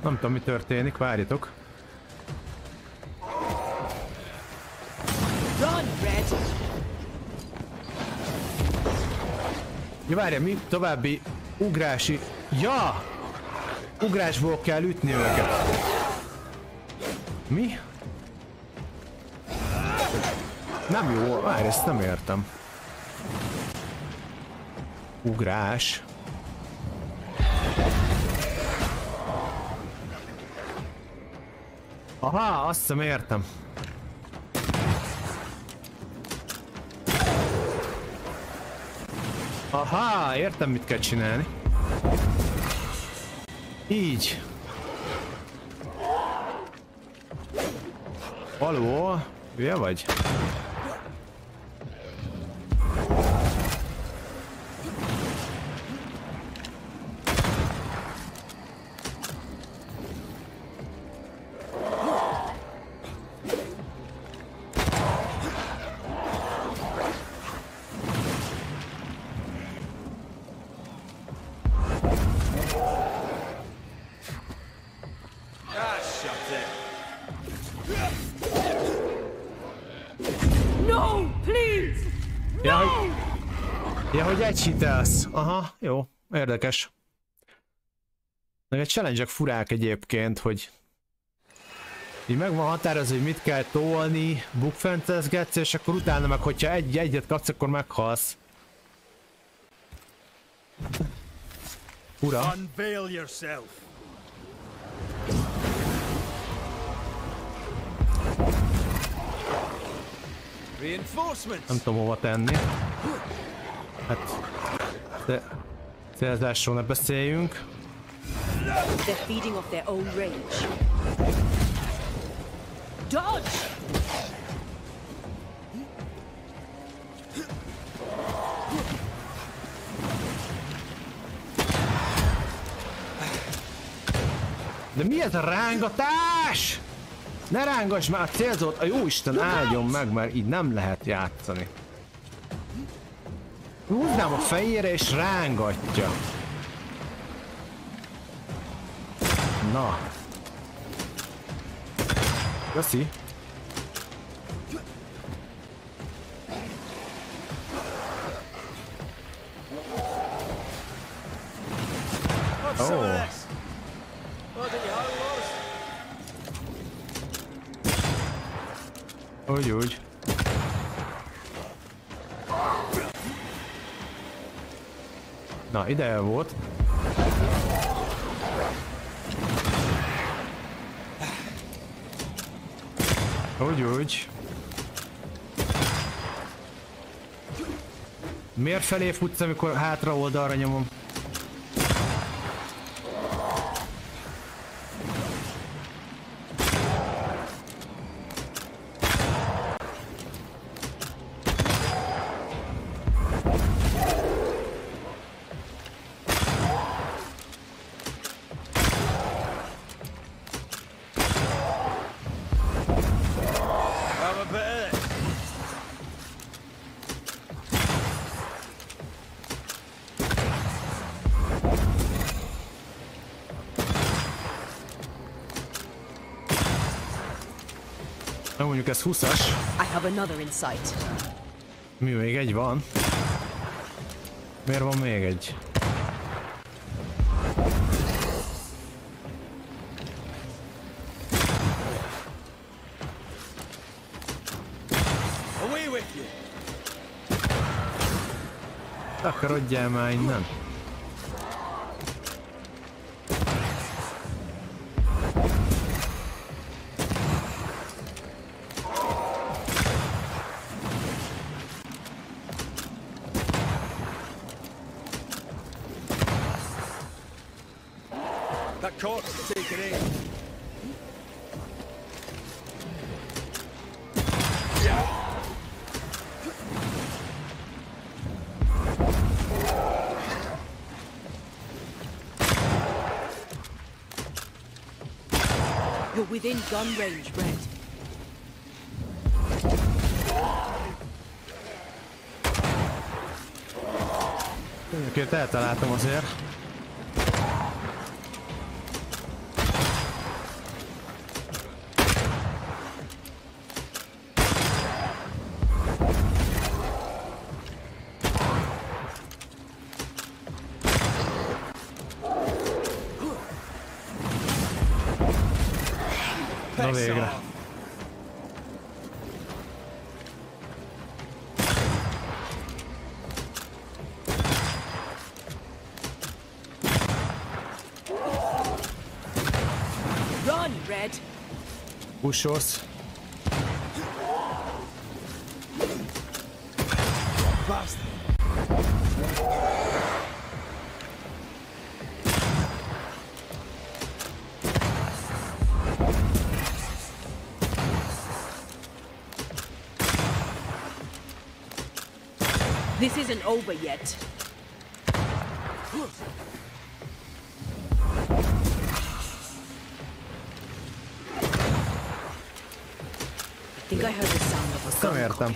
Nem tudom, mi történik, várjatok. Ja, várja, mi további ugrási... Ja! Ugrásból kell ütni őket. Mi? Nem jó, várj, ezt nem értem. Ugrás. Aha, azt hiszem értem. Aha, értem, mit kell csinálni. Így. Aló, hülye vagy? Ja, hogy egy hitelsz. Aha, jó. Érdekes. Meg egy challenge-ek furák egyébként, hogy így meg van határozva, hogy mit kell tolni, bukfentezgetsz, és akkor utána meg, hogyha egyet kapsz, akkor meghalsz. Ura. Nem tudom hova tenni. Hát... de... célzásról ne beszéljünk. De mi ez a rángatás? Ne rángass már a célzót, a jóisten áldjon meg, mert így nem lehet játszani. Húznám a fejére és rángatja. Na. Köszi. Oh. Úgy. Na, ide volt. Úgy. Miért felé futsz, amikor hátra oldalra nyomom? Mondjuk ez 20-as. Mi még egy van? Miért van még egy? Takarodjál már innen. Within gun range, Red. Önökért eltaláltam azért. Na végre. Run, Red. Pusolsz. This isn't over yet. I think I heard the sound of a gun. Nem értem.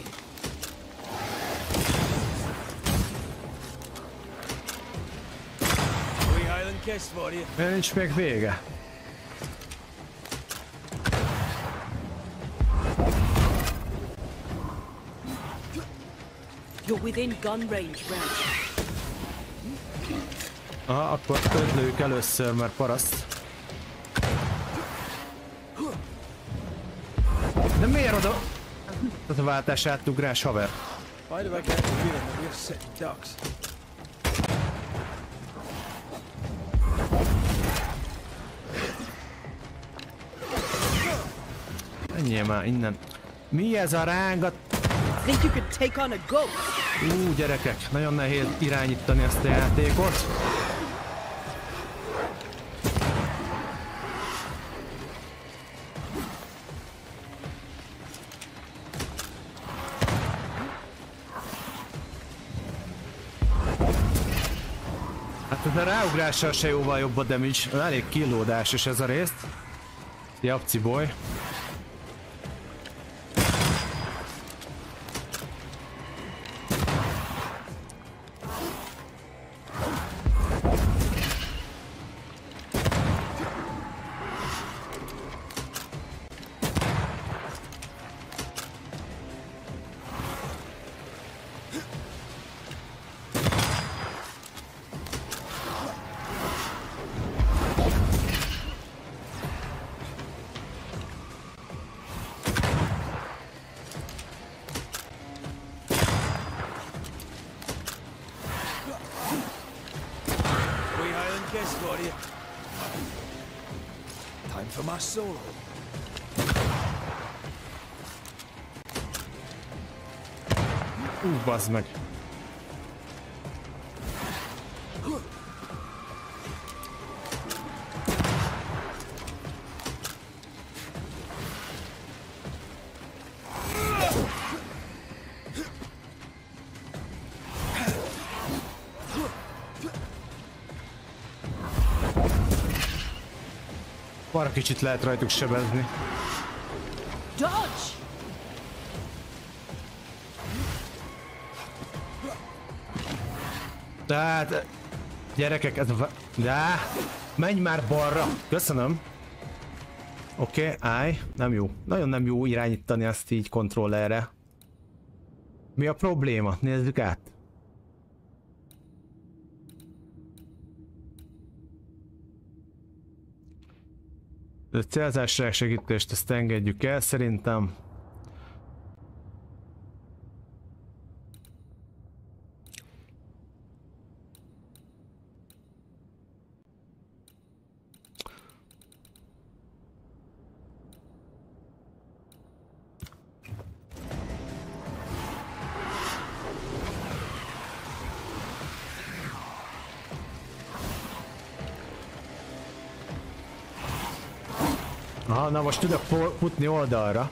Miért nincs még vége? You're within gun range, Red. Aha, akkor lőjük először, mert paraszt. De miért oda? Ez a váltás átugrás, haver. Menjél már innen. Mi ez a rángat? Think you could take on a ghost? Gyerekek, nagyon nehéz irányítani ezt a játékot. Hát ez a ráugrással se jóval jobb a damage, elég killódásos ez a részt. Japci boy. Bazd meg. Arra kicsit lehet rajtuk sebezni. Dodge! Tehát, gyerekek, ez a... De, menj már balra! Köszönöm! Oké, állj. Nem jó. Nagyon nem jó irányítani ezt így kontrollerre. Mi a probléma? Nézzük át. A célzásra segítést ezt engedjük el szerintem. Aha, na most tudok futni oldalra.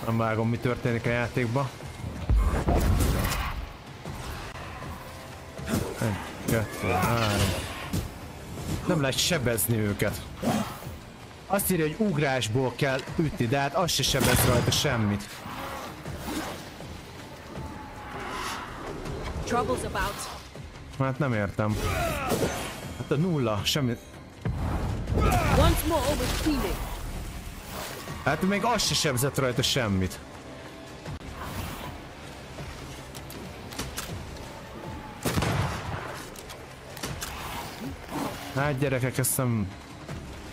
Nem vágom, mi történik a játékban. 1, 2, 3. Nem lehet sebezni őket. Azt írja, hogy ugrásból kell ütni, de hát az se sebez rajta semmit. Hát nem értem. Hát a nulla, semmi. Hát még az se sebzett rajta semmit. Hát gyerekek, ez nem...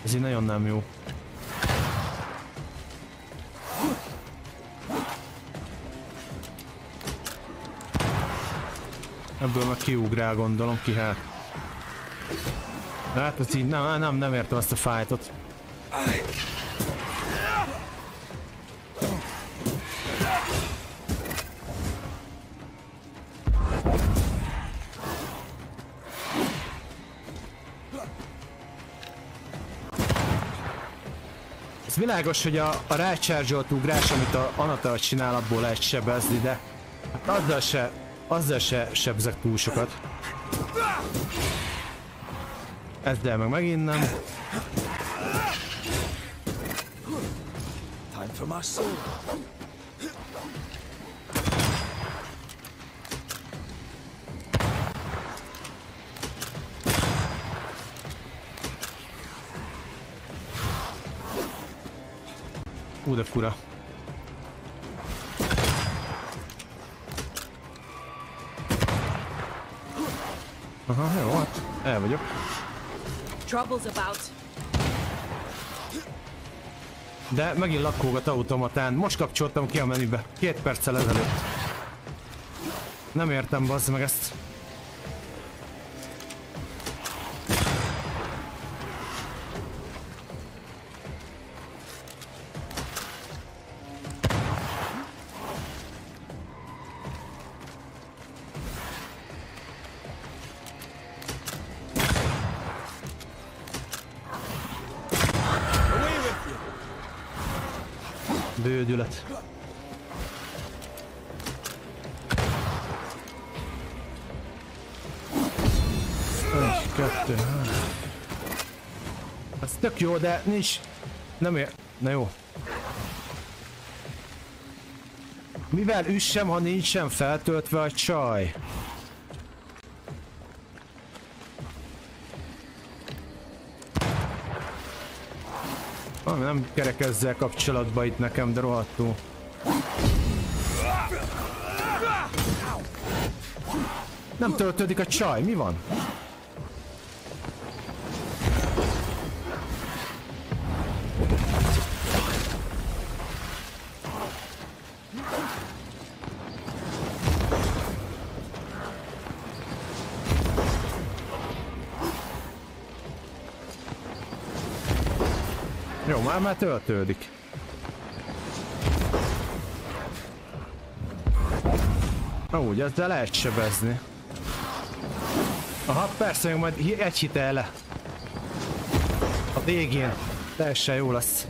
Ez így nagyon nem jó. Ebből meg kiugrál, gondolom, ki hát. Hát ez így nem értem ezt a fightot. Ez világos, hogy a rácsárzsolt ugrás, amit a Anatal csinál, abból lehet sebezni, de hát azzal se sebzek túl sokat. Ezzel meg megint nem. Time for my soul. De fura. Aha, jó, hát el vagyok. Trouble's about. De megint lakkógat automatán. Most kapcsoltam ki a menübe. 2 perccel ezelőtt. Nem értem, bazd meg ezt. Bődület. Egy, kettő. Ez tök jó, de nincs... Nem ér... Na jó. Mivel üssem, ha nincsen feltöltve a csaj? Nem kerek ezzel kapcsolatban itt nekem, de rohadtul. Nem töltődik a csaj, mi van? Jó, már töltődik. Úgy, ezzel lehet sebezni. Aha, persze, még majd egy hitele. A végén. Teljesen jó lesz.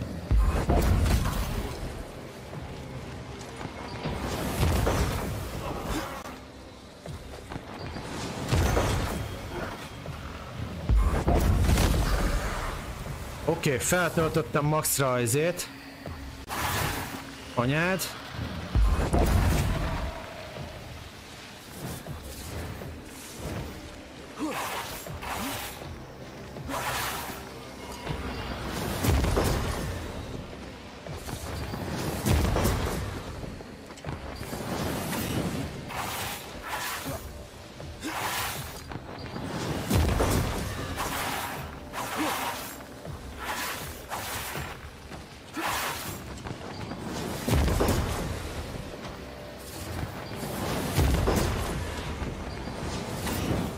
Oké, feltöltöttem maxra ezét. Anyád.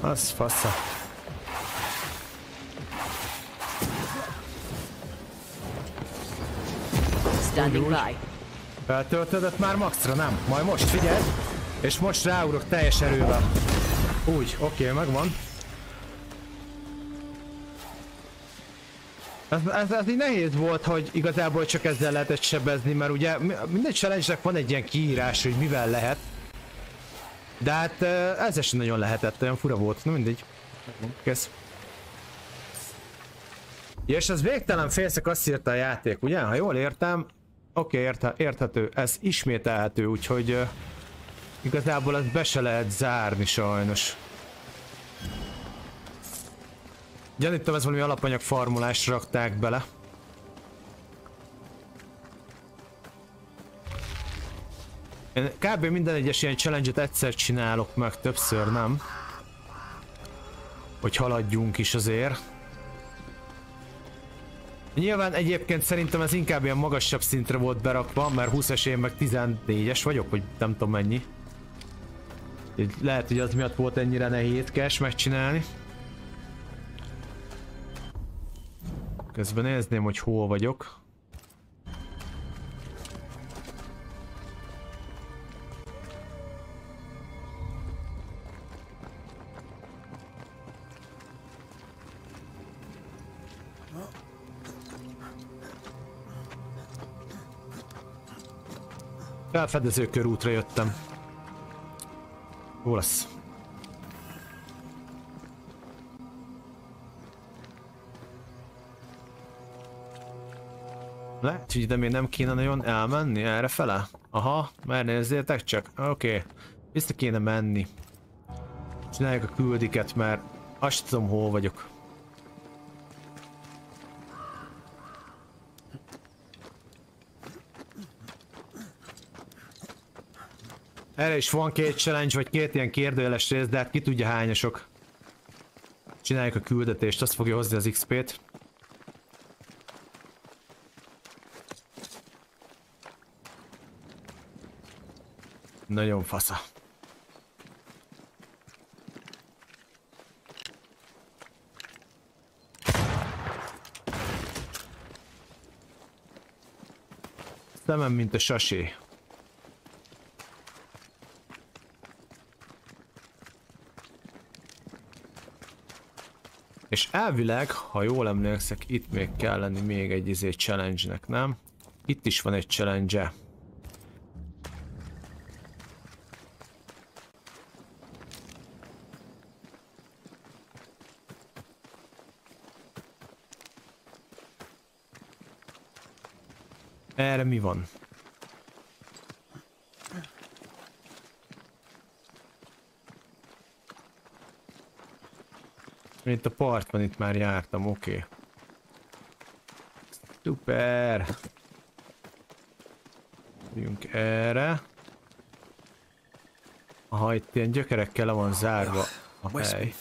Az fasza. Standing by. Feltöltödött már maxra, nem? Majd most figyeld, és most ráugrok teljes erővel. Úgy, oké, megvan. Ez így nehéz volt, hogy igazából csak ezzel lehetett sebezni, mert ugye minden challenge-nek van egy ilyen kiírás, hogy mivel lehet. De hát ezzel sem nagyon lehetett, olyan fura volt, na mindegy. Kész. Ja, és ez végtelen félszak, azt írta a játék, ugye? Ha jól értem, oké, érthető, ez ismételhető, úgyhogy igazából ezt be se lehet zárni sajnos. Gyanítom, ez valami alapanyag farmolásra rakták bele. Én kb. Minden egyes ilyen challenge-et egyszer csinálok meg, többször nem. Hogy haladjunk is azért. Nyilván egyébként szerintem ez inkább ilyen magasabb szintre volt berakva, mert 20-es én meg 14-es vagyok, vagy nem tudom mennyi. Lehet, hogy az miatt volt ennyire nehézkes megcsinálni. Közben nézném, hogy hol vagyok. Felfedező körútra jöttem. Jó lesz. Lehet, hogy ide még nem kéne nagyon elmenni errefele? Aha, mert nézzétek csak. Oké. Vissza kéne menni. Csináljuk a küldiket, mert azt tudom, hol vagyok. Erre is van két challenge, vagy két ilyen kérdőjeles rész, de hát ki tudja hányosok. Csináljuk a küldetést, azt fogja hozni az XP-t. Nagyon fasza. Szemem, mint a sasé. És elvileg, ha jól emlékszek, itt még kell lenni még egy challenge-nek, nem? Itt is van egy challenge-e. Erre mi van? Itt a partban itt már jártam, oké. Szuper! Jönk erre. Aha, itt ilyen gyökerekkel le van zárva a hely.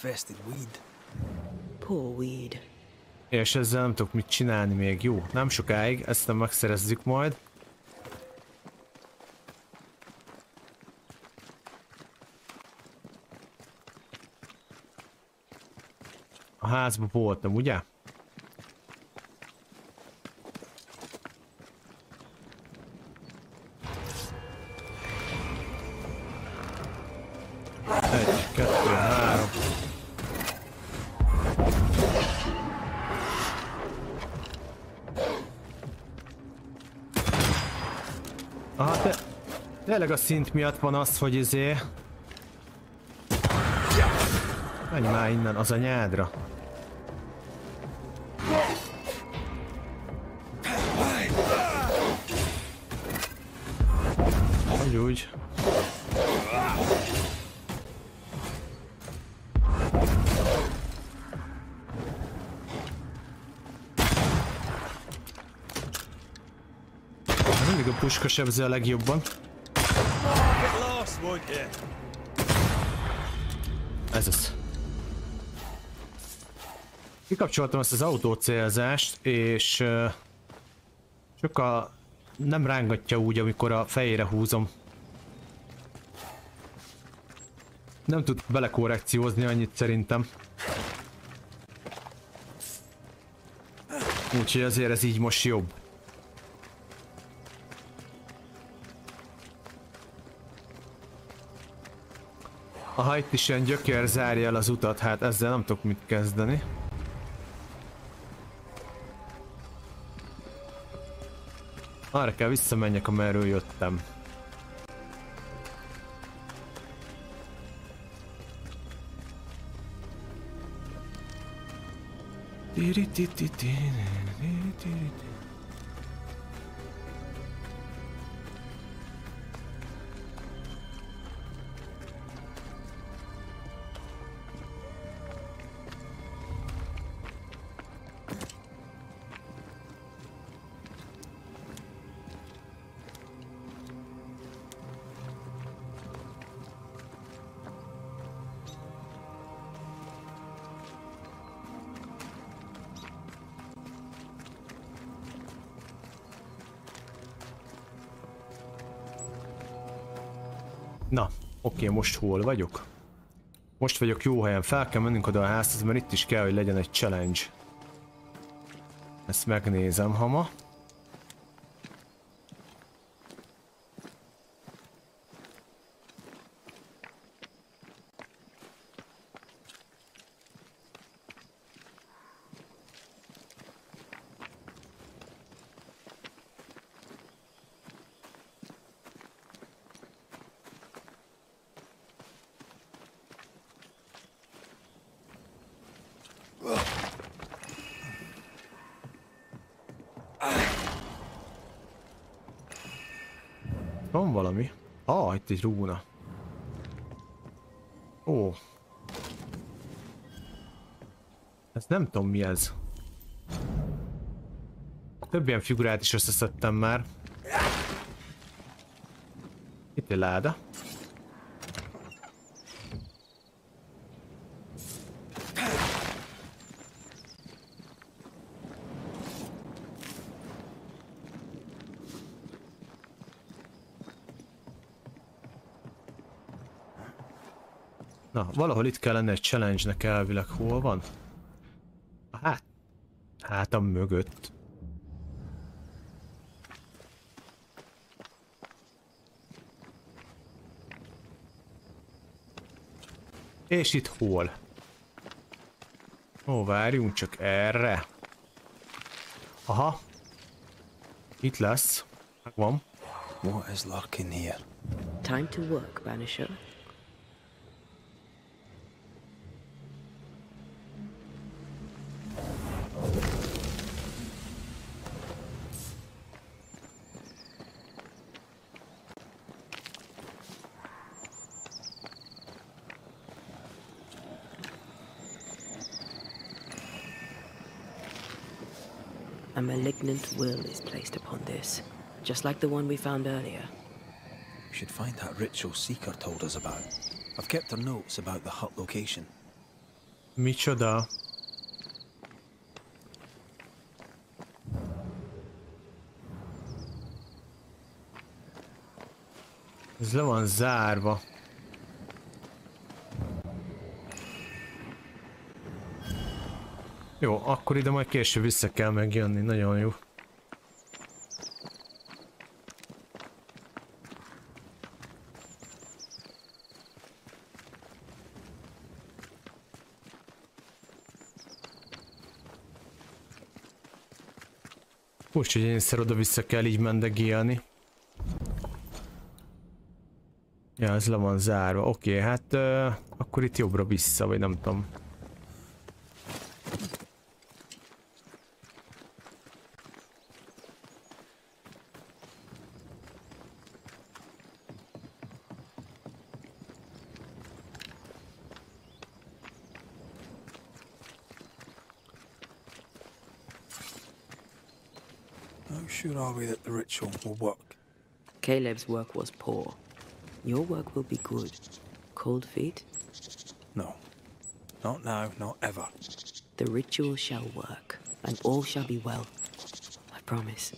Poor weed. És ezzel nem tudok mit csinálni még, jó? Nem sokáig, ezt nem megszerezzük majd. A házban voltam, ugye? Egy, kettő, három. Aha, tényleg a szint miatt van az, hogy menj már innen az anyádra. Hogy úgy. Mindig a puska sebzi a legjobban. Ez az. Kikapcsoltam ezt az autócélzást, és sokkal nem rángatja úgy, amikor a fejére húzom. Nem tud belekorrekciózni annyit szerintem. Úgyhogy azért ez így most jobb. Aha, itt is ilyen gyökér zárja el az utat, hát ezzel nem tudok mit kezdeni. Arra kell visszamenjek, amerről jöttem. Na, oké, most hol vagyok? Most vagyok jó helyen, fel kell mennünk oda a házhoz, mert itt is kell, hogy legyen egy challenge. Ezt megnézem, hama. Van valami? Itt egy rúna. Ó. Ez nem tudom mi ez. Több ilyen figurát is összeszedtem már. Itt egy láda. Na, valahol itt kell lenni egy challenge-nek elvileg. Hol van? Hátam mögött. És itt hol? Ó, várjunk csak erre. Aha. Itt lesz. Megvan. What is lurking here? Time to work, Banisher. A malignant will is placed upon this, just like the one we found earlier. We should find that ritual Seeker told us about. I've kept her notes about the hut location. Micsoda? Ez le van zárva. Jó, akkor ide majd később vissza kell megjönni, nagyon jó. Úgyhogy egyszer oda-vissza kell így mendegélni. Ja, ez le van zárva. Oké, hát akkor itt jobbra vissza, vagy nem tudom. How sure are we that the ritual will work? Caleb's work was poor. Your work will be good. Cold feet? No. Not now, not ever. The ritual shall work, and all shall be well. I promise.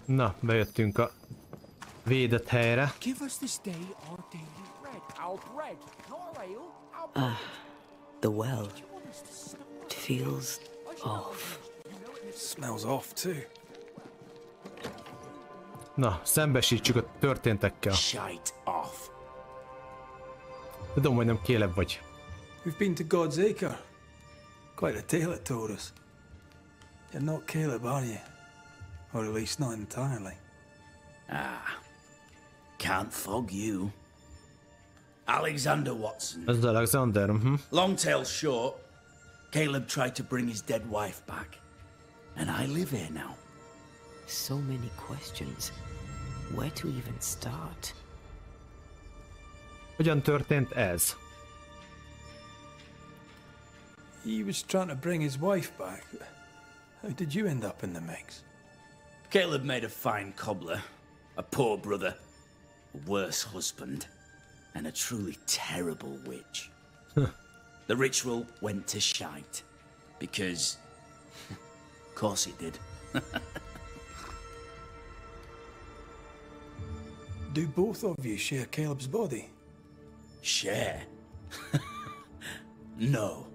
Na, bejöttünk a védett helyre. The well. It feels off. It smells off too. Na, szembesítsük a történtekkel. Shite off. Tudom, hogy nem Caleb vagy. We've been to God's Acre. Quite a tale it told us. You're not Caleb, are you? Or at least not entirely. Can't fog you. Alexander Watson. Ez Alexander, Long tale short, Caleb tried to bring his dead wife back. And I live here now. So many questions. Where to even start? Hogyan történt ez? He was trying to bring his wife back. How did you end up in the mix? Caleb made a fine cobbler, a poor brother, a worse husband, and a truly terrible witch. The ritual went to shite, because... of course it did. Do both of you share Caleb's body? Share? No.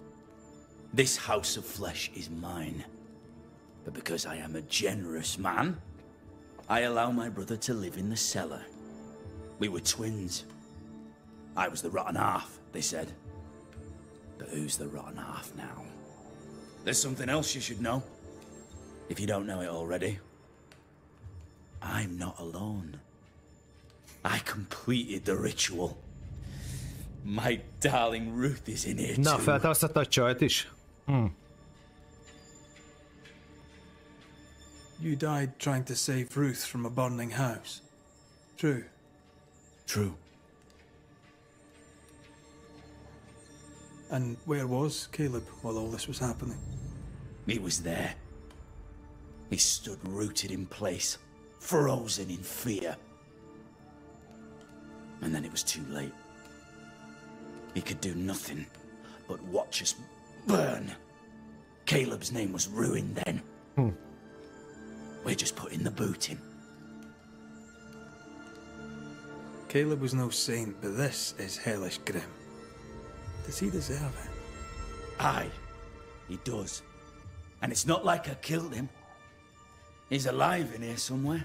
This house of flesh is mine. But because I am a generous man, I allow my brother to live in the cellar. We were twins. I was the rotten half, they said. But who's the rotten half now? There's something else you should know. If you don't know it already. I'm not alone. I completed the ritual. My darling Ruth is in here Na, too. feltámasztotta a csajt is? You died trying to save Ruth from a burning house. True. True. And where was Caleb while all this was happening? He was there. He stood rooted in place, frozen in fear. And then it was too late. He could do nothing but watch us burn. Caleb's name was ruined then. We're just putting the boot in. Caleb was no saint, but this is hellish grim. Does he deserve it? Aye, he does. And it's not like I killed him. He's alive in here somewhere.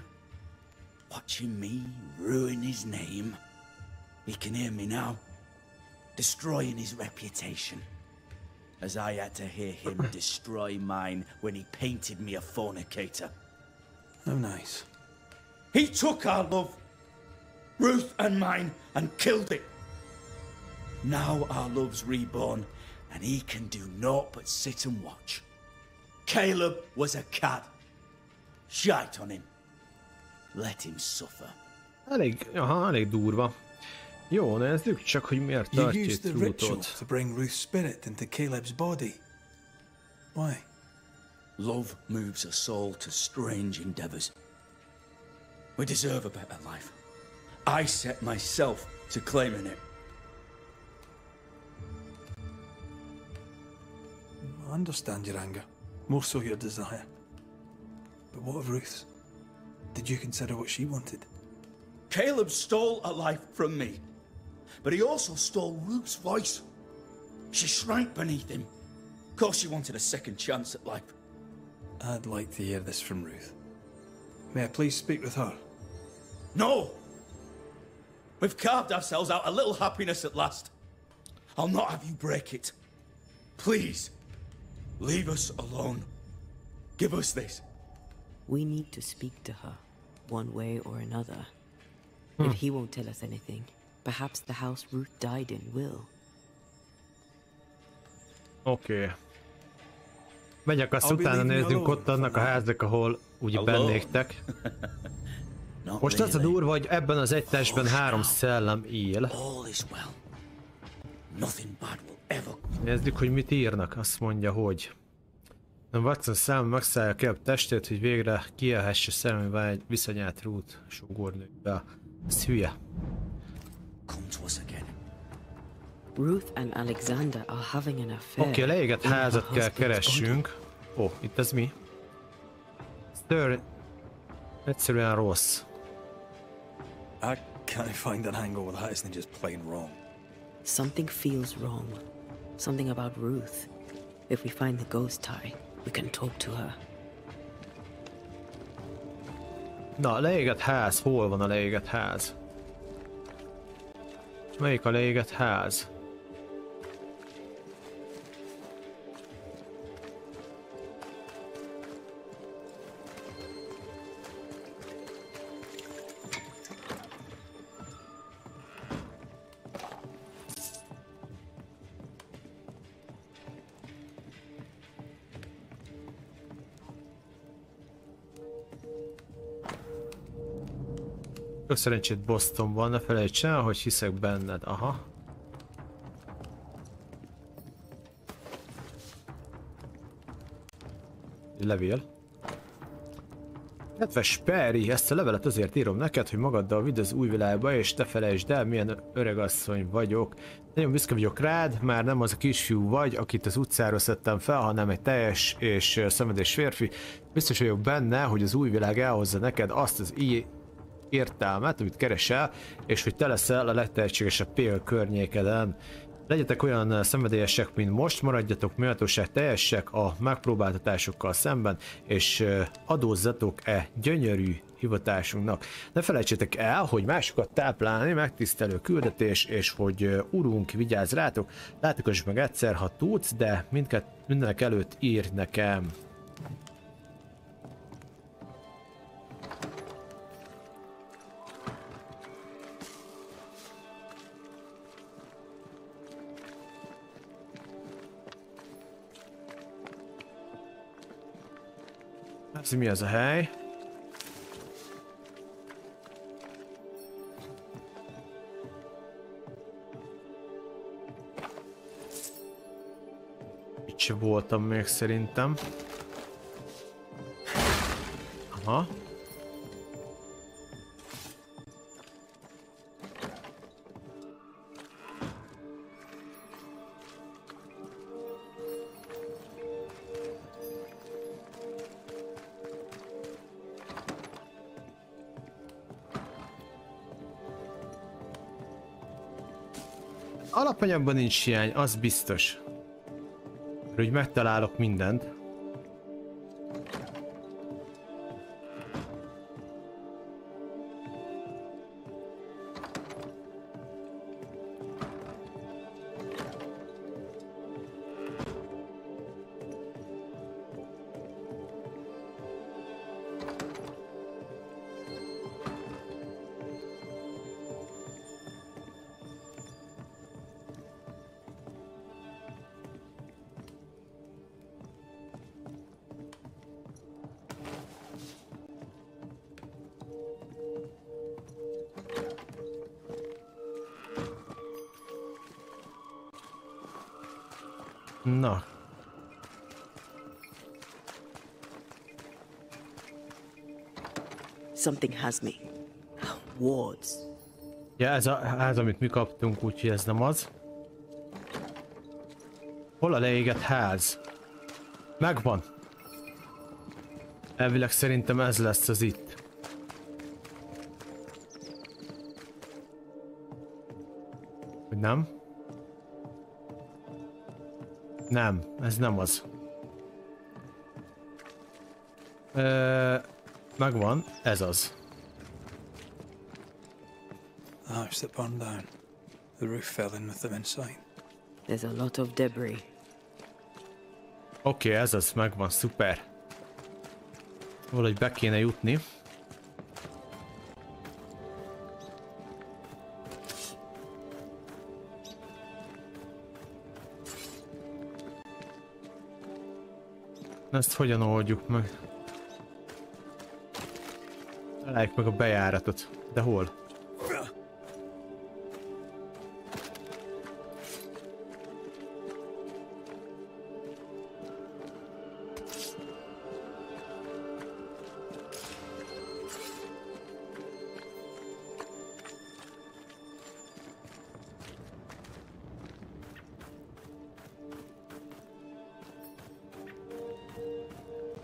Watching me ruin his name. He can hear me now. Destroying his reputation. As I had to hear him destroy mine when he painted me a fornicator. How nice. He took our love, Ruth and mine, and killed it. Now our love's reborn, and he can do naught but sit and watch. Caleb was a cad. Shite on him. Let him suffer. Elég durva. Jó, nézzük csak, hogy miért You tartja used itt the ritual rútot. to bring Ruth's spirit into Caleb's body. Why? Love moves a soul to strange endeavors. We deserve a better life. I set myself to claiming it. I understand your anger, more so your desire. But what of Ruth's? Did you consider what she wanted? Caleb stole a life from me, but he also stole Ruth's voice. She shrank beneath him. Of course she wanted a second chance at life. I'd like to hear this from Ruth. May I please speak with her? No! We've carved ourselves out a little happiness at last. I'll not have you break it. Please, leave us alone. Give us this. We need to speak to her, one way or another. If he won't tell us anything, perhaps the house Ruth died in will. Oké. Megyek, azt utána nézzünk ott annak a háznak, ahol ugye bennégtek. Most az a durva, hogy ebben az egy testben 3 szellem él. Nézzük, hogy mit írnak. Azt mondja, hogy Watson számon megszállja Caleb testét, hogy végre kielhesse szellemi viszonyát Ruth sógornővel. Ez hülye. Ruth and Alexander are having an affair. Oké, leégett házat kell keressünk. Ó, itt ez mi? Egyszerűen rossz. I can't find an angle where that isn't just plain wrong. Something feels wrong. Something about Ruth. If we find the ghost tie, we can talk to her. Na, leégett ház. Hol van a leégett ház? Melyik a leégett ház? Sok szerencsét Bostonban, ne felejts el, hogy hiszek benned. Aha. Levél. Kedves Perry, ezt a levelet azért írom neked, hogy magaddal vidd az új világba, és te felejtsd el, milyen öregasszony vagyok. Nagyon büszke vagyok rád, már nem az a kisfiú vagy, akit az utcáról szedtem fel, hanem egy teljes és szenvedés férfi. Biztos vagyok benne, hogy az új világ elhozza neked azt az értelmet, amit keresel, és hogy te leszel a legtehetségesebb pél környékeden. Legyetek olyan szenvedélyesek, mint most, maradjatok méltóság teljesek a megpróbáltatásokkal szemben, és adózzatok gyönyörű hivatásunknak. Ne felejtsétek el, hogy másokat táplálni megtisztelő küldetés, és hogy urunk vigyáz rátok. Látogass meg egyszer, ha tudsz, de mindenek előtt ír nekem. Mi az a hely? Itt se voltam még szerintem. Aha. Alapanyagban nincs hiány, az biztos. Hogy megtalálok mindent. Na. Something has me. Wards. Ja, ez a ház, amit mi kaptunk, úgyhogy ez nem az. Hol a leégett ház? Megvan. Elvileg szerintem ez lesz az itt. Hogy nem? Nem, ez nem az. Megvan, ez az. The house that burned down. The roof fell in with them inside. There's a lot of debris. Oké, ez az, megvan, szuper. Valahogy be kéne jutni. Ezt hogyan oldjuk meg? Találjuk meg a bejáratot. De hol?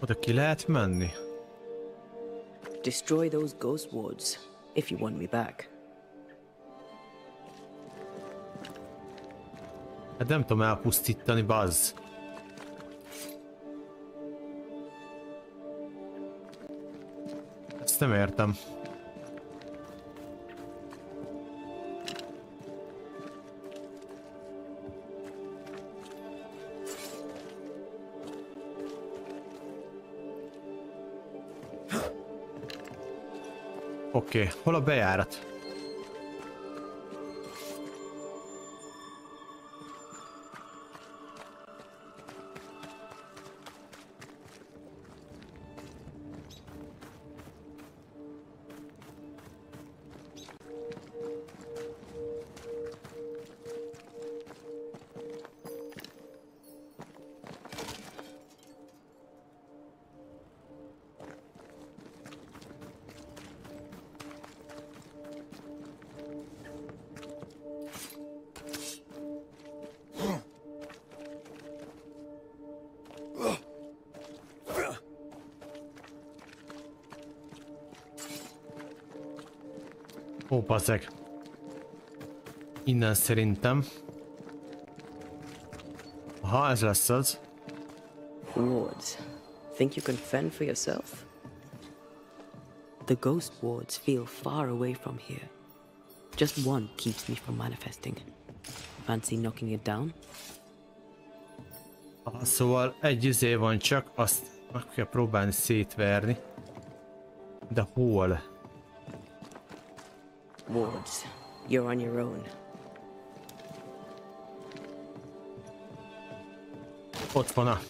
Oda ki lehet menni? Destroy those ghost wards if you want me back. Hát nem tudom elpusztítani, bazz. Ezt nem értem. Oké, hol a bejárat? Ó, passzeg. Innen szerintem. Aha, ez lesz az. Wards. Think you can fend for yourself? The ghost wards feel far away from here. Just one keeps me from manifesting. Fancy knocking it down? Aha, szóval egy izé van csak, azt meg kell próbálni szétverni. De hol? Wards, you're on your own. Ott van a...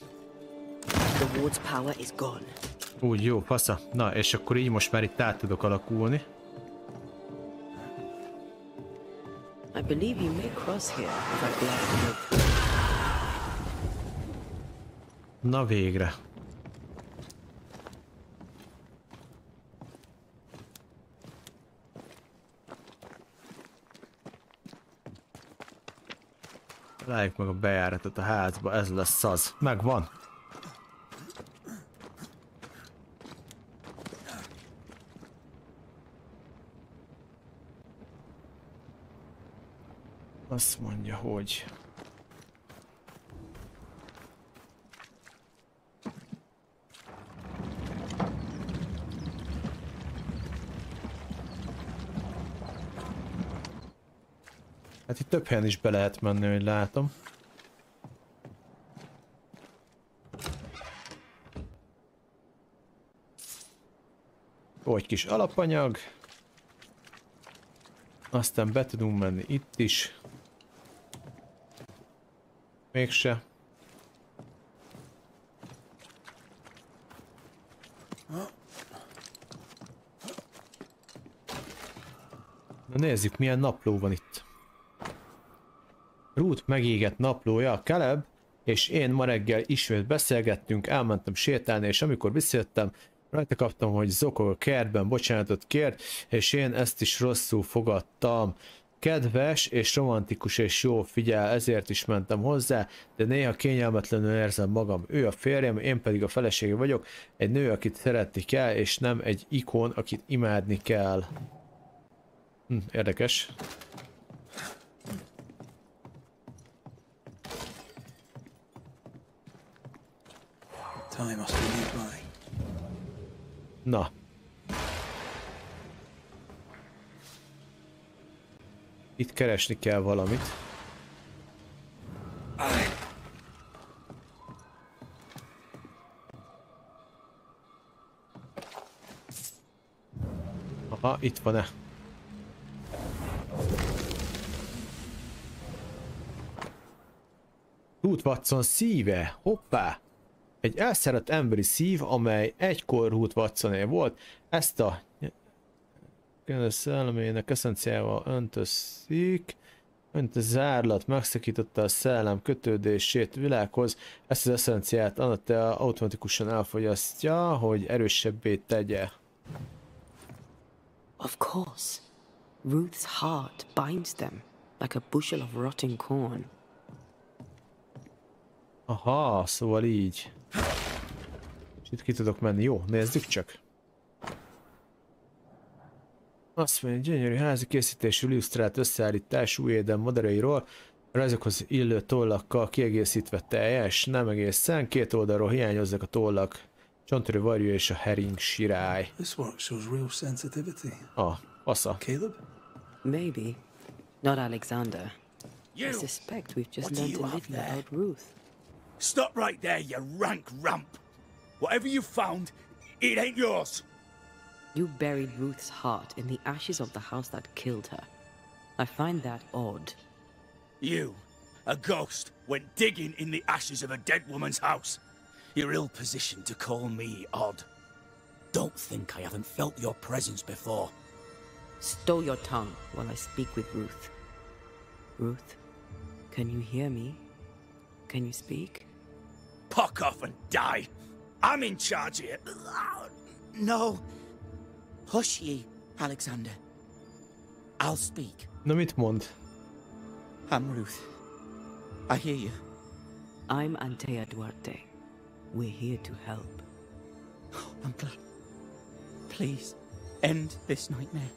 The ward's power is gone. Úgy, jó, fasza. Na, és akkor így most már itt át tudok alakulni. I believe you may cross here if I blast you. Na végre. Találjuk meg a bejáratot a házba, ez lesz az. Megvan. Azt mondja, hogy... Hát itt több helyen is be lehet menni, hogy látom. Jó, egy kis alapanyag. Aztán be tudunk menni itt is. Mégse. Na nézzük, milyen napló van itt. Ruth megégett naplója, Caleb és én ma reggel ismét beszélgettünk, elmentem sétálni, és amikor visszajöttem, rajta kaptam, hogy zokog a kertben, bocsánatot kért, és én ezt is rosszul fogadtam. Kedves és romantikus és jó figyel, ezért is mentem hozzá, de néha kényelmetlenül érzem magam. Ő a férjem, én pedig a felesége vagyok, egy nő, akit szeretni kell, és nem egy ikon, akit imádni kell. Érdekes. Na. Itt keresni kell valamit. Aha, itt van-e? Ruth Watson szíve! Hoppá! Egy elszerett emberi szív, amely egykor Ruth Watsoné volt, ezt a szellemének eszenciával öntözték, a zárlat megszakította a szellem kötődését világhoz, ezt az eszenciát Anatea automatikusan elfogyasztja, hogy erősebbé tegye. Of course. Ruth's heart binds them, like a bushel of rotting corn. Aha, szóval így. És itt ki tudok menni. Jó, nézzük csak. Azt mondja, gyönyörű házi készítésű illusztrált összeállítású éden modelleiról, rajzokhoz illő tollakkal kiegészítve teljes, nem egészen, két oldalról hiányoznak a tollak, csontrő varjú és a hering sirály. Fasza. Caleb? Maybe. Not Alexander. I suspect we've just learned a little about Ruth. Stop right there, you rank rump. Whatever you found, it ain't yours. You buried Ruth's heart in the ashes of the house that killed her. I find that odd. You, a ghost, went digging in the ashes of a dead woman's house. You're ill-positioned to call me odd. Don't think I haven't felt your presence before. Stow your tongue while I speak with Ruth. Ruth, can you hear me? Can you speak? Puck off and die. I'm in charge here. No. Hush ye, Alexander. I'll speak. Na mit mond? I'm Ruth. I hear you. I'm Antea Duarte. We're here to help. I'm glad. Please, end this nightmare.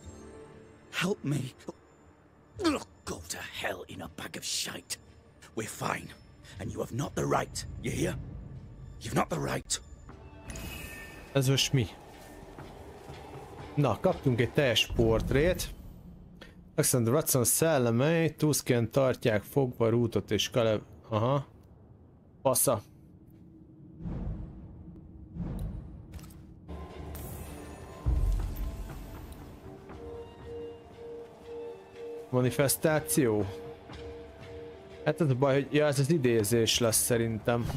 Help me. Go to hell in a bag of shite. We're fine. And you have not the right. You hear? You've not the right. Ez most mi? Na, kaptunk egy teljes portrét. Alexander Watson szellemei túszként tartják fogva Rootot és Caleb. Aha. Passza. Manifestáció? Hát ez a baj, hogy ja, ez az idézés lesz szerintem.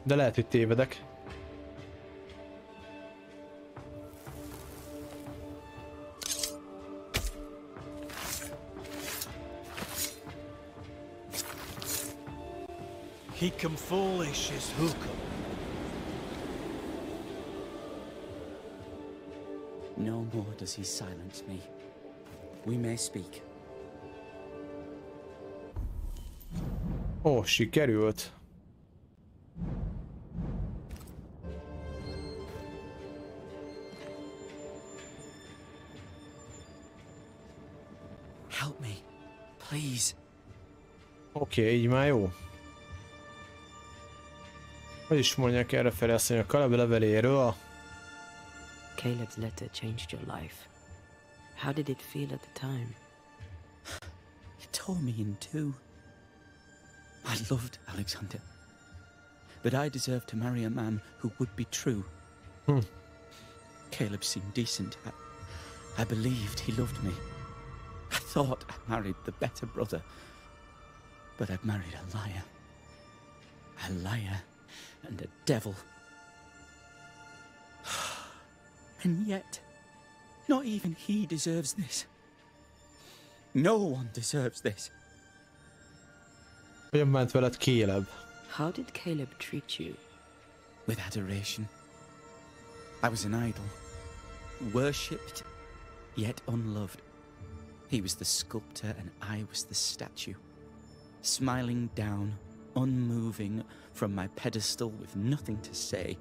De lehet, hogy tévedek. Hicum foolish is hookum. No more does he silence me. We may speak. Ó, sikerült. Help me, please. Oké, így már jó. Hogy is mondják erre felé azt mondja, a Caleb leveléről. Caleb's letter changed your life. How did it feel at the time? It tore me in two. I loved Alexander, but I deserved to marry a man who would be true. Caleb seemed decent. I believed he loved me. I thought I married the better brother, but I'd married a liar. A liar and a devil. And yet, not even he deserves this. No one deserves this. Hogyan ment veled Caleb? How did Caleb treat you? With adoration. I was an idol, worshipped, yet unloved. He was the sculptor and I was the statue, smiling down, unmoving from my pedestal with nothing to say.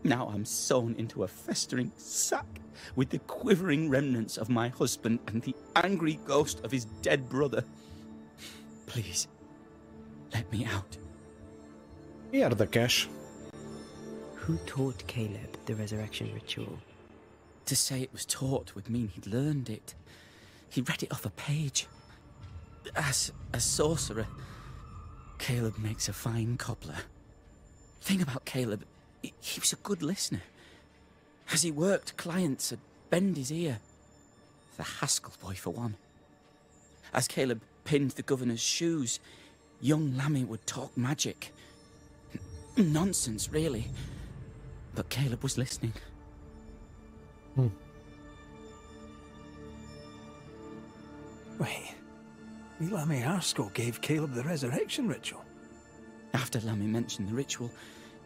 Now I'm sewn into a festering sack with the quivering remnants of my husband and the angry ghost of his dead brother. Please, let me out. Érdekes. Who taught Caleb the resurrection ritual? To say it was taught would mean he'd learned it. He read it off a page. As a sorcerer, Caleb makes a fine cobbler. Thing about Caleb, he was a good listener. As he worked, clients would bend his ear. The Haskell boy, for one. As Caleb pinned the governor's shoes, young Lammy would talk magic. Nonsense, really. But Caleb was listening. Wait, Lammy Haskell gave Caleb the resurrection ritual? After Lammy mentioned the ritual,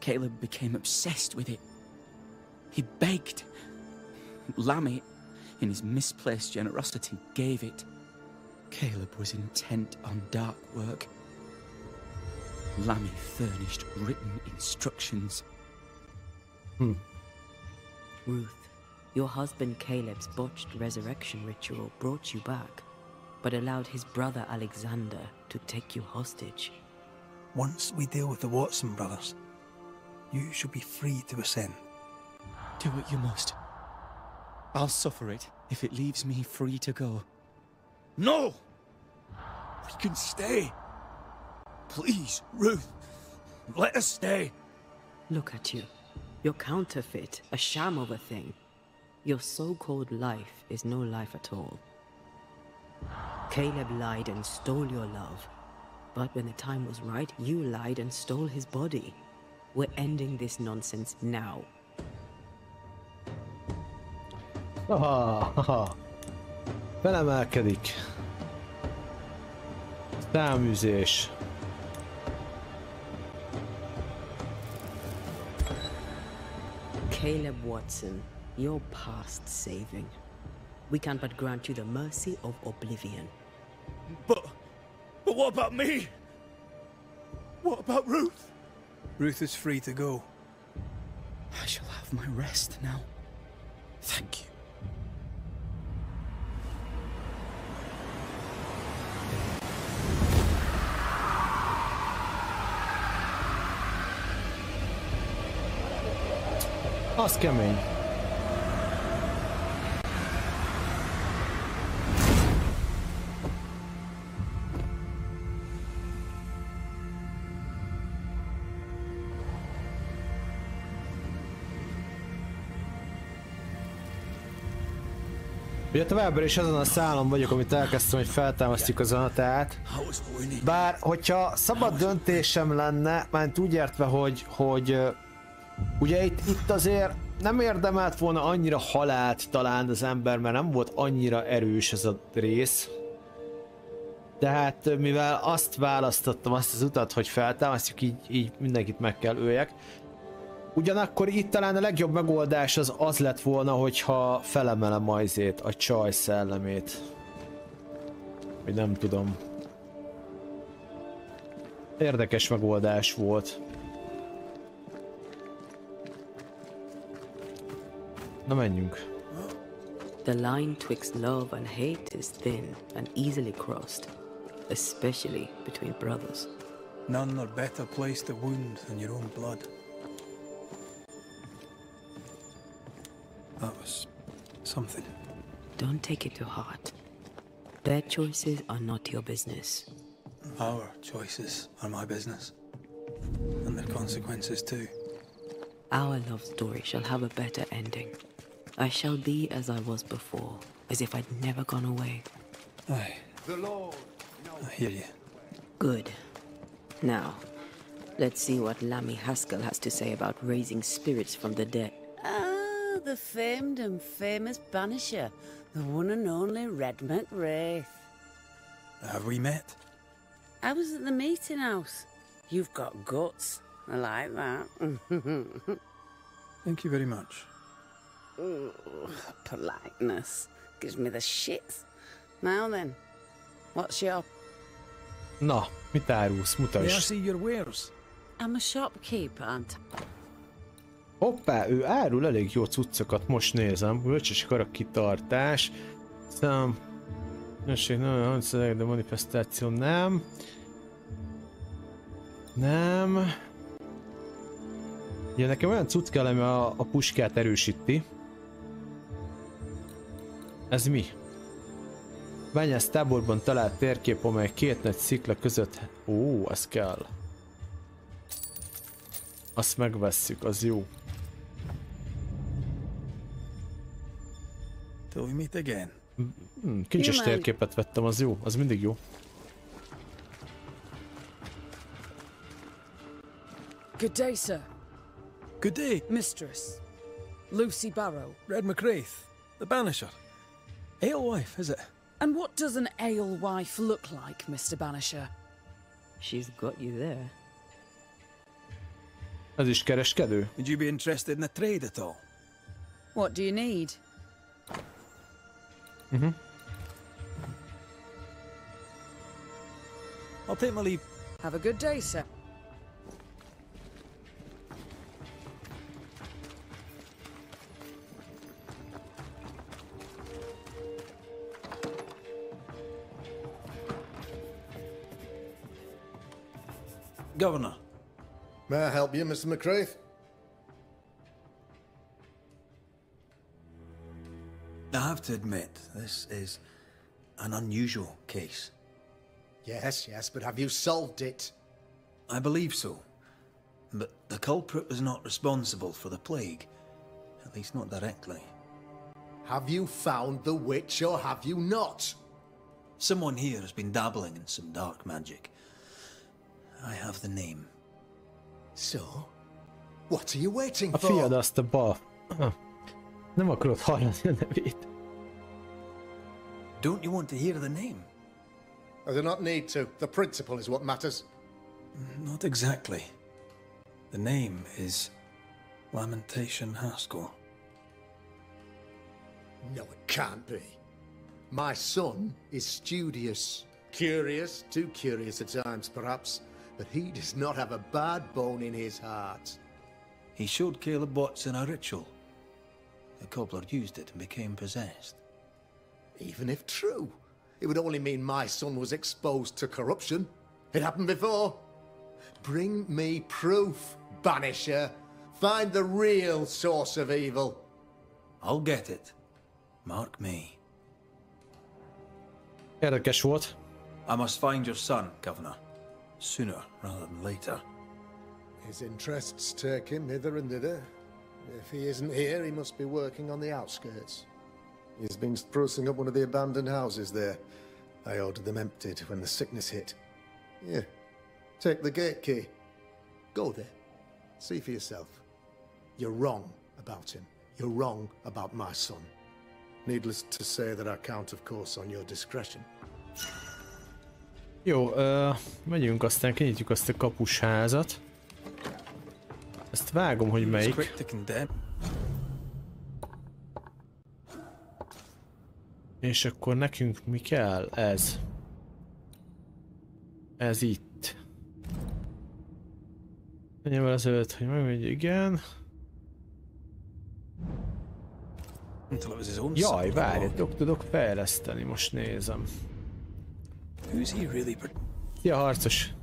Caleb became obsessed with it. He begged. Lammy, in his misplaced generosity, gave it. Caleb was intent on dark work. Lammy furnished written instructions. Ruth, your husband Caleb's botched resurrection ritual brought you back, but allowed his brother Alexander to take you hostage. Once we deal with the Watson brothers, you shall be free to ascend. Do what you must. I'll suffer it if it leaves me free to go. No! We can stay. Please, Ruth, let us stay. Look at you. You're counterfeit, a sham of a thing. Your so-called life is no life at all. Caleb lied and stole your love. But when the time was right, you lied and stole his body. We're ending this nonsense now. Haha. Felemelkedik. Száműzés. Caleb Watson, you're past saving. We can but grant you the mercy of oblivion. But what about me? What about Ruth? Ruth is free to go. I shall have my rest now. Thank you. Az kemény. Ugye továbbra is azon a szálon vagyok, amit elkezdtem, hogy feltámasztjuk az anatát. Bár, hogyha szabad döntésem lenne, mert úgy értve, hogy ugye itt azért nem érdemelt volna annyira halált talán az ember, mert nem volt annyira erős ez a rész. De hát mivel azt választottam, azt az utat, hogy feltámasztjuk, így mindenkit meg kell öljek. Ugyanakkor itt talán a legjobb megoldás az lett volna, hogyha felemelem a csaj szellemét. Vagy nem tudom. Érdekes megoldás volt. Na menjünk. The line twixt love and hate is thin and easily crossed, especially between brothers. None are better placed to wound than your own blood. That was something. Don't take it to heart. Their choices are not your business. Our choices are my business. And their consequences too. Our love story shall have a better ending. I shall be as I was before, as if I'd never gone away. Aye. I hear you. Good. Now, let's see what Lammy Haskell has to say about raising spirits from the dead. Ah, the famed and famous Banisher, the one and only Red McWraith. Have we met? I was at the meeting house. You've got guts. I like that. Thank you very much. Ooh, politeness gives me the shits. Now then, what's your... Na, mit árulsz? May I Mutasd. see your wares? I'm a shopkeeper, aren't I? Hoppá, ő árul elég jó cuccokat, most nézem. Bölcsös karakkitartás. Szám... Nőség, nagyon de manifestáció nem. Nem. Ugye nekem olyan cucc kell, ami a puskát erősíti. Ez mi? Bányász táborban talált térkép, amely két nagy szikla között... Ó, az kell. Azt megvesszük, az jó. Till we meet again. Kincses térképet vettem, az jó, az mindig jó. Good day, sir. Good day. Mistress. Lucy Barrow. Red McWraith, the Banisher. Alewife, is it? And what does an alewife look like, Mr. Banisher? She's got you there. Ez is kereskedő? Would you be interested in a trade at all? What do you need? I'll take my leave. Have a good day, sir. Governor. May I help you, Mr. McWraith? I have to admit, this is an unusual case. Yes, yes, but have you solved it? I believe so. But the culprit was not responsible for the plague. At least not directly. Have you found the witch or have you not? Someone here has been dabbling in some dark magic. I have the name. So? What are you waiting A for? fiad azt a bal. Nem akarod hallani a nevét. Don't you want to hear the name? I do not need to. The principle is what matters. Not exactly. The name is Lamentation Haskell. No, it can't be. My son is studious. Curious, too curious at times perhaps, but he does not have a bad bone in his heart. He showed Caleb Watson a ritual. The cobbler used it and became possessed. Even if true, it would only mean my son was exposed to corruption. It happened before. Bring me proof, Banisher. Find the real source of evil. I'll get it. Mark me. Érdekes volt. I must find your son, Governor. Sooner rather than later. His interests take him hither and thither. If he isn't here, he must be working on the outskirts. He's been sprucing up one of the abandoned houses there. I ordered them emptied when the sickness hit. Here, take the gate key. Go there. See for yourself. You're wrong about him. You're wrong about my son. Needless to say that I count, of course, on your discretion. Jó, megyünk, aztán kinyitjuk azt a kapusházat. Ezt vágom, hogy melyik. És akkor nekünk mi kell? Ez. Ez itt. Menjem el ezelőtt, hogy megmegy, igen. Jaj, várjatok, tudok fejleszteni, most nézem. Szia, harcos!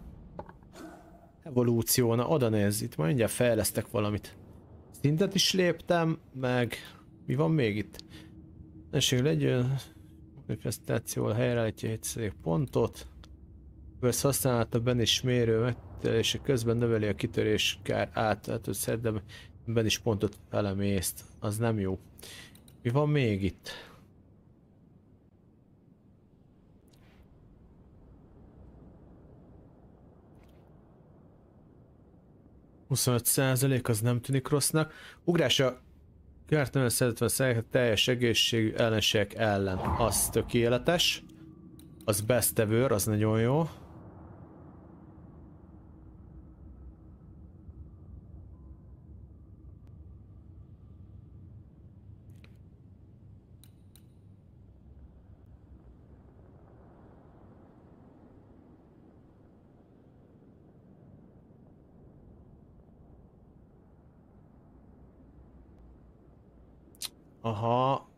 Evolúció, na oda nézz, itt majd mindjárt fejlesztek valamit. Szintet is léptem, meg... Mi van még itt? Neség legyen... Manifestációval helyreállítja 7% pontot. Ezt használata ben is mérő megtelése közben növeli a kitörés kár általától szerdem ben is pontot felemészt. Az nem jó. Mi van még itt? %, az nem tűnik rossznak. Ugrása kártelen 150 teljes egészségű ellenségek ellen. Az tökéletes. Az bestevőr, az nagyon jó. Aha,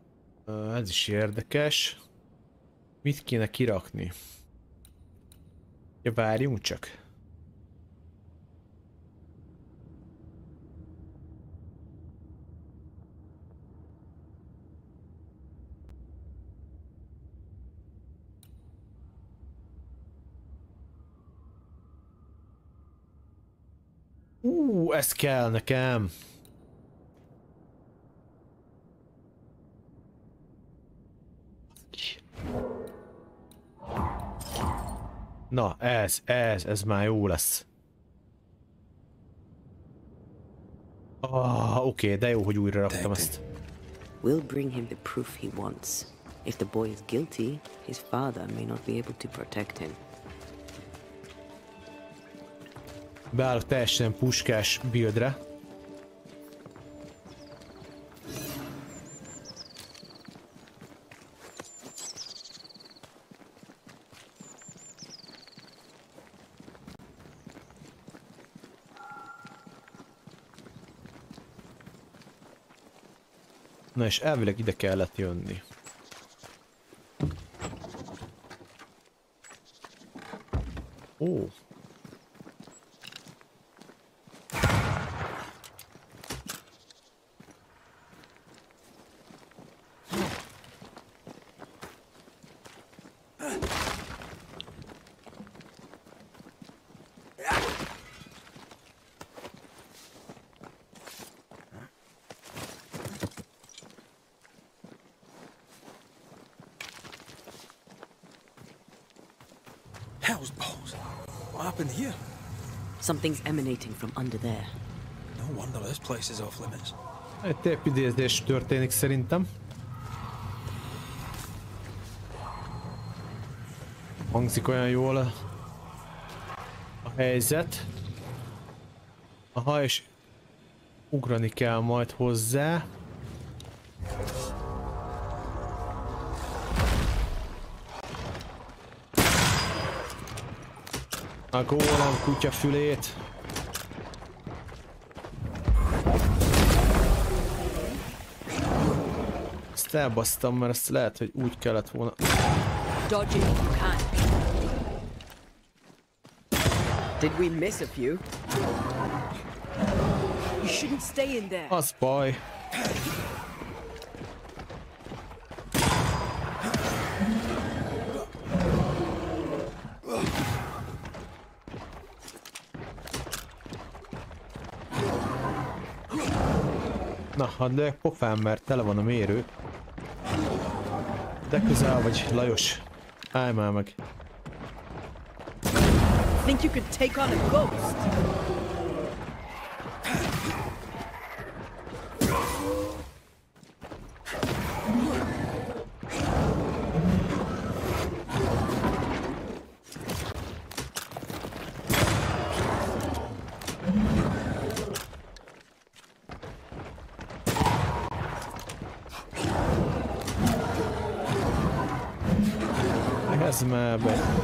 ez is érdekes. Mit kéne kirakni? Ja, várjunk csak. Ez kell nekem. Na, ez már jó lesz. Oké, de jó, hogy újra raktam ezt. We'll bring him the proof he wants. If the boy is guilty, his father may not be able to protect him. Beállok teljesen puskás buildre. Na és elvileg ide kellett jönni. Ó. Something's emanating from under there. No wonder this place is off limits. Egy tépidézés történik szerintem. Hangzik olyan jól a helyzet. Aha, és ugrani kell majd hozzá. A gólem kutyafülét. Ezt elbasztam, mert ezt lehet, hogy úgy kellett volna. Dodge it if you can. Did we miss a few? You shouldn't stay in there. Az baj. Na, hadd lőjek pofán, mert tele van a mérő. De közel vagy, Lajos. Állj már meg. Think you could take on a ghost? Ez már be.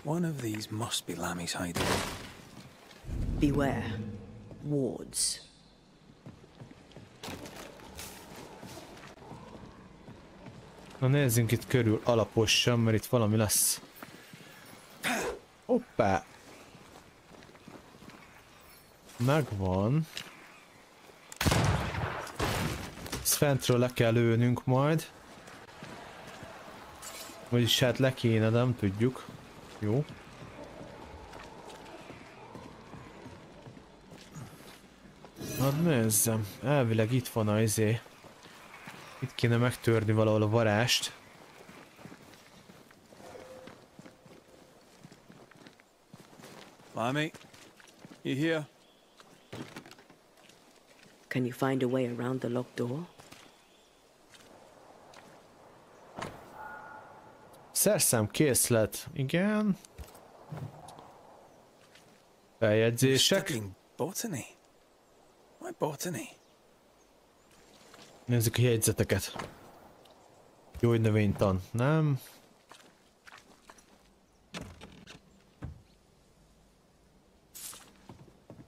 One of these must be Lammy's hideout. Beware. Wards. Na nézzünk itt körül alaposan, mert itt valami lesz. Hoppá! Megvan. Ezt fentről le kell lőnünk majd. Vagyis hát le kéne, de nem tudjuk. Jó. Hát nézzem, elvileg itt van a izé. Itt kéne megtörni valahol a varást. Lammy, you here? Can you find a way around the locked door? Szerszám készlet, igen. Feljegyzések. Studying botany. Why botany? Nézzük a jegyzeteket. Gyógynövénytan, nem.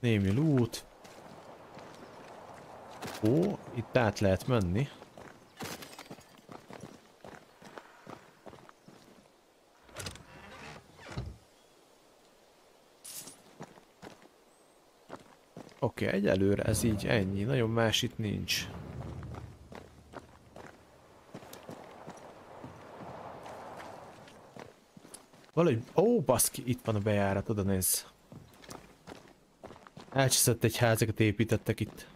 Némi loot. Ó, itt át lehet menni. Oké, egyelőre ez így ennyi, nagyon más itt nincs. Valahogy... Ó, baszki, itt van a bejárat, oda nézz. Elcseszett egy házakat építettek itt.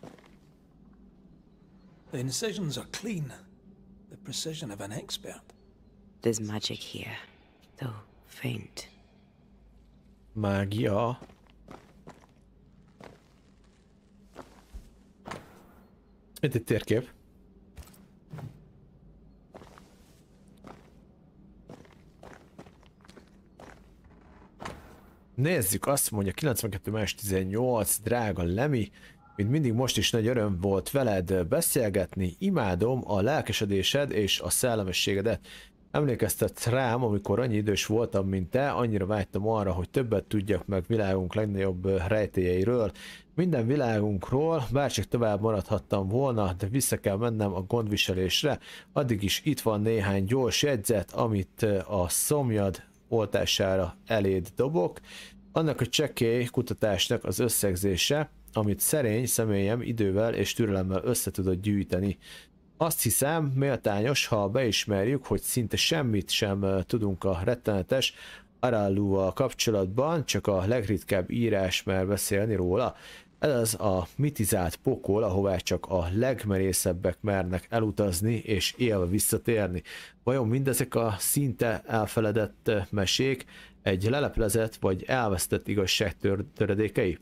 The incisions are clean. The precision of an expert. There's magic here, though faint. Mágia. Itt egy térkép. Nézzük, azt mondja 92/18, drága Lemmy, mint mindig most is nagy öröm volt veled beszélgetni, imádom a lelkesedésed és a szellemességedet. Emlékeztetsz rám, amikor annyi idős voltam, mint te, annyira vágytam arra, hogy többet tudjak meg világunk legnagyobb rejtélyeiről. Minden világunkról, bárcsak tovább maradhattam volna, de vissza kell mennem a gondviselésre. Addig is itt van néhány gyors jegyzet, amit a szomjad oltására eléd dobok. Annak a csekély kutatásnak az összegzése, amit szerény személyem idővel és türelemmel össze tudod gyűjteni. Azt hiszem, méltányos, ha beismerjük, hogy szinte semmit sem tudunk a rettenetes Aralluval kapcsolatban, csak a legritkább írás mer beszélni róla. Ez az a mitizált pokol, ahová csak a legmerészebbek mernek elutazni és élve visszatérni. Vajon mindezek a szinte elfeledett mesék egy leleplezett vagy elvesztett igazság töredékei?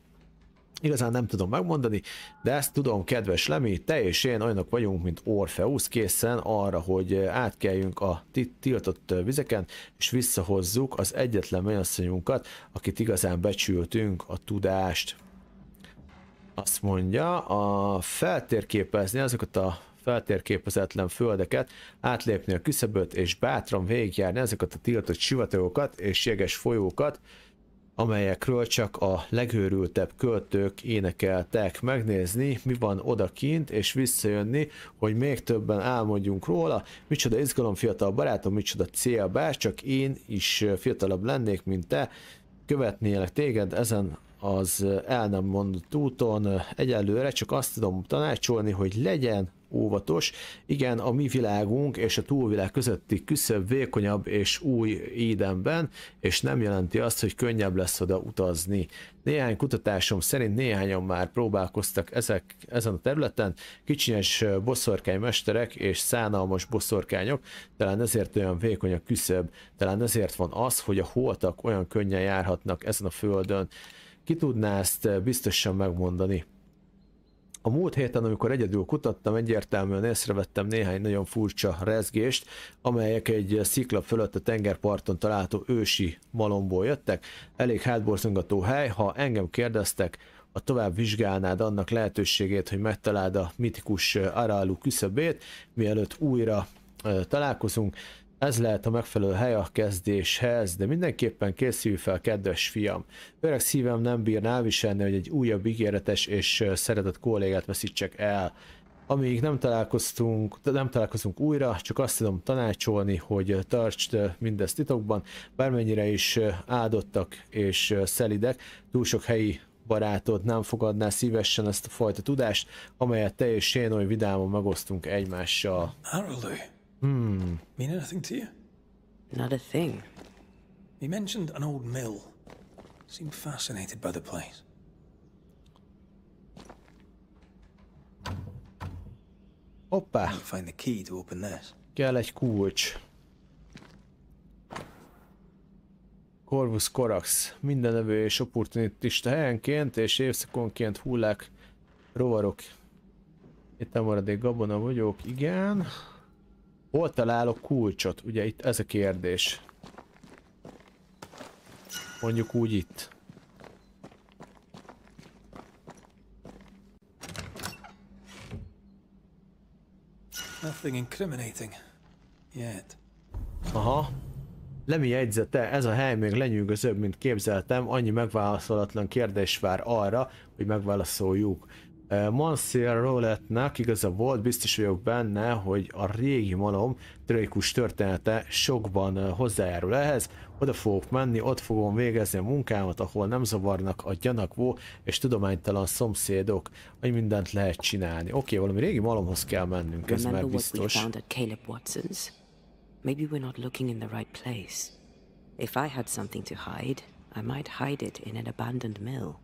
Igazán nem tudom megmondani, de ezt tudom, kedves Lemmy, te és én olyanok vagyunk, mint Orpheus, készen arra, hogy átkeljünk a tiltott vizeken, és visszahozzuk az egyetlen mennyasszonyunkat, akit igazán becsültünk, a tudást. Azt mondja, feltérképezni azokat a feltérképezetlen földeket, átlépni a küszöböt és bátran végigjárni ezeket a tiltott sivatagokat és jeges folyókat, amelyekről csak a legőrültebb költők énekeltek, megnézni, mi van odakint, és visszajönni, hogy még többen álmodjunk róla. Micsoda izgalom, fiatal barátom, micsoda cél, bár csak én is fiatalabb lennék, mint te, követnélek téged ezen az el nem mondott úton. Egyelőre csak azt tudom tanácsolni, hogy legyen óvatos. Igen, a mi világunk és a túlvilág közötti küszöb vékonyabb és új édenben, és nem jelenti azt, hogy könnyebb lesz oda utazni. Néhány kutatásom szerint néhányan már próbálkoztak ezen a területen, kicsinyes boszorkánymesterek és szánalmas boszorkányok, talán ezért olyan vékony a küszöb, talán ezért van az, hogy a holtak olyan könnyen járhatnak ezen a földön. Ki tudná ezt biztosan megmondani? A múlt héten, amikor egyedül kutattam, egyértelműen észrevettem néhány nagyon furcsa rezgést, amelyek egy szikla fölött a tengerparton található ősi malomból jöttek. Elég hátborzongató hely, ha engem kérdeztek, a tovább vizsgálnád annak lehetőségét, hogy megtaláld a mitikus Aralu küszöbét, mielőtt újra találkozunk. Ez lehet a megfelelő hely a kezdéshez, de mindenképpen készülj fel, kedves fiam. Öreg szívem nem bírná elviselni, hogy egy újabb ígéretes és szeretett kollégát veszítsek el. Amíg nem találkozunk újra, csak azt tudom tanácsolni, hogy tartsd mindezt titokban, bármennyire is áldottak és szelidek, túl sok helyi barátod nem fogadná szívesen ezt a fajta tudást, amelyet te és én oly vidáman megosztunk egymással. Mean anything to you? Not a thing. He mentioned an old mill. Seemed fascinated by the place. Hoppá! Find the key to open this. Kell egy kulcs. Corvus Corax. Minden nevű és opportunista helyenként és évszakonként hullák rovarok. Itt a maradék gabona vagyok, igen. Hol találok kulcsot? Ugye itt ez a kérdés. Mondjuk úgy itt. Nothing incriminating. Yet. Aha. Lemi jegyzete, ez a hely még lenyűgözőbb, mint képzeltem, annyi megválaszolatlan kérdés vár arra, hogy megválaszoljuk. Monsieur Roletnek igaza volt, biztos vagyok benne, hogy a régi malom tragikus története sokban hozzájárul ehhez. Oda fogok menni, ott fogom végezni a munkámat, ahol nem zavarnak a gyanakvó és tudománytalan szomszédok, hogy mindent lehet csinálni. Oké, valami régi malomhoz kell mennünk, ez már biztos. Maybe we're not looking in the right place. If I had something to hide, I might hide it in an abandoned mill.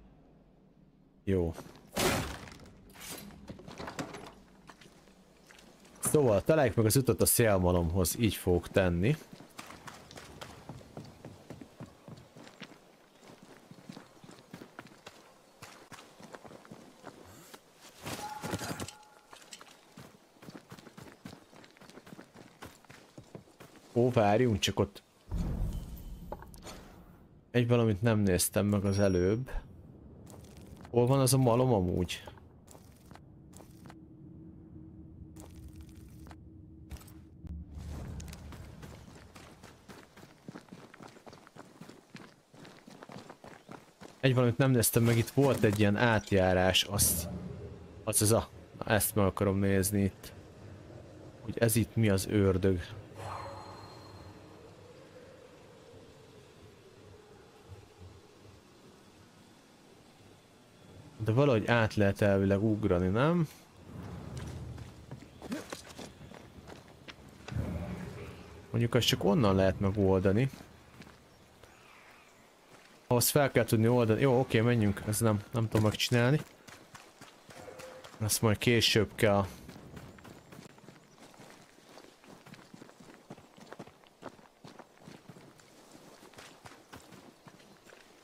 Jó. Szóval találjuk meg az utat a szélmalomhoz, így fogok tenni. Ó, várjunk, csak ott egy valamit nem néztem meg az előbb. Hol van az a malom amúgy? Egy valamit nem néztem meg, itt volt egy ilyen átjárás, az a... Na, ezt meg akarom nézni itt. Hogy ez itt mi az ördög. De valahogy át lehet elvileg ugrani, nem? Mondjuk azt csak onnan lehet megoldani. Ahhoz fel kell tudni oldani. Jó, oké, menjünk. Ez nem tudom megcsinálni. Ezt majd később kell.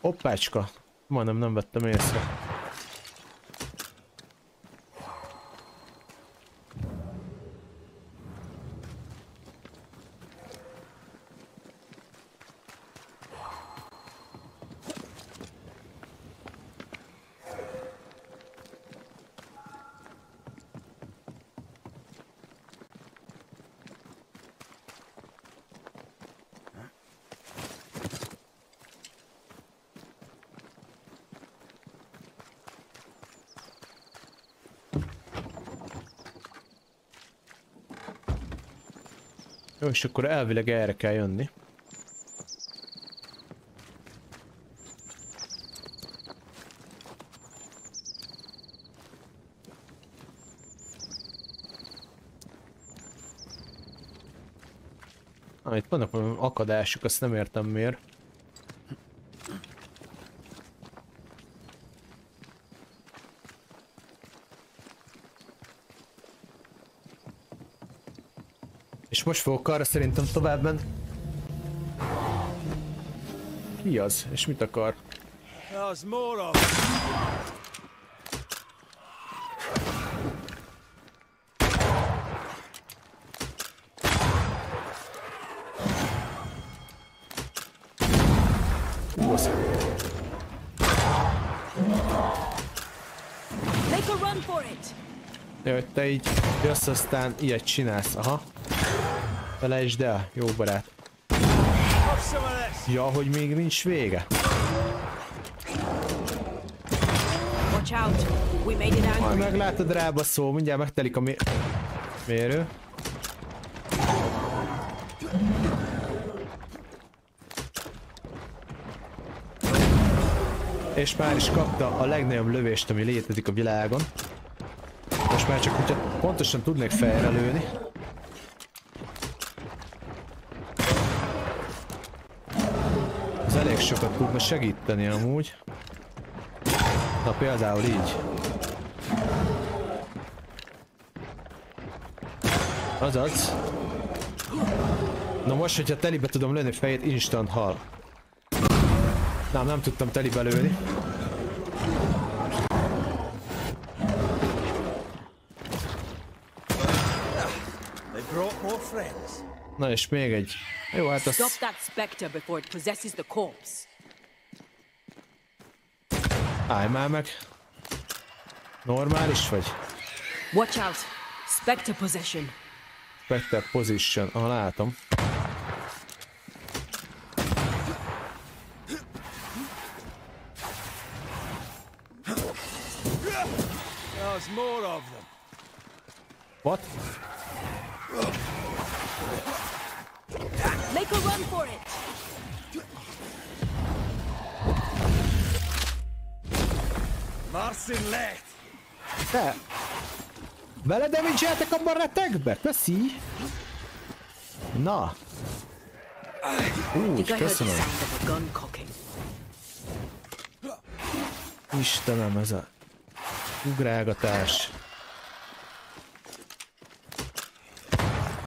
Hoppácska. Majdnem nem vettem észre. Jó, és akkor elvileg erre kell jönni. Itt vannak valami akadások, azt nem értem miért. És most fogok arra szerintem tovább menni. Ki az? És mit akar? Jó, hogy te így jössz, aztán ilyet csinálsz. Aha. Felejtsd el, jó barát. Ja, hogy még nincs vége. Majd meglátod, rábaszol, mindjárt megtelik a mérő. És már is kapta a legnagyobb lövést, ami létezik a világon. Most már csak, hogyha pontosan tudnék fejre lőni. Ez elég sokat tudna segíteni amúgy. Na például így. Azaz. Na most, hogyha telibe tudom lőni fejét, instant hal. Nem tudtam telibe lőni. Na és még egy. Jó, hát az... Állj már meg. Normális vagy? Watch out. Spectre possession. Spectre position. Ah, látom. What? Make a run for it. Marcin lett. Te! Beledemage-eltek abban a retekbe? Köszi! Na! Úgy, köszönöm. Istenem, ez a ugrálgatás.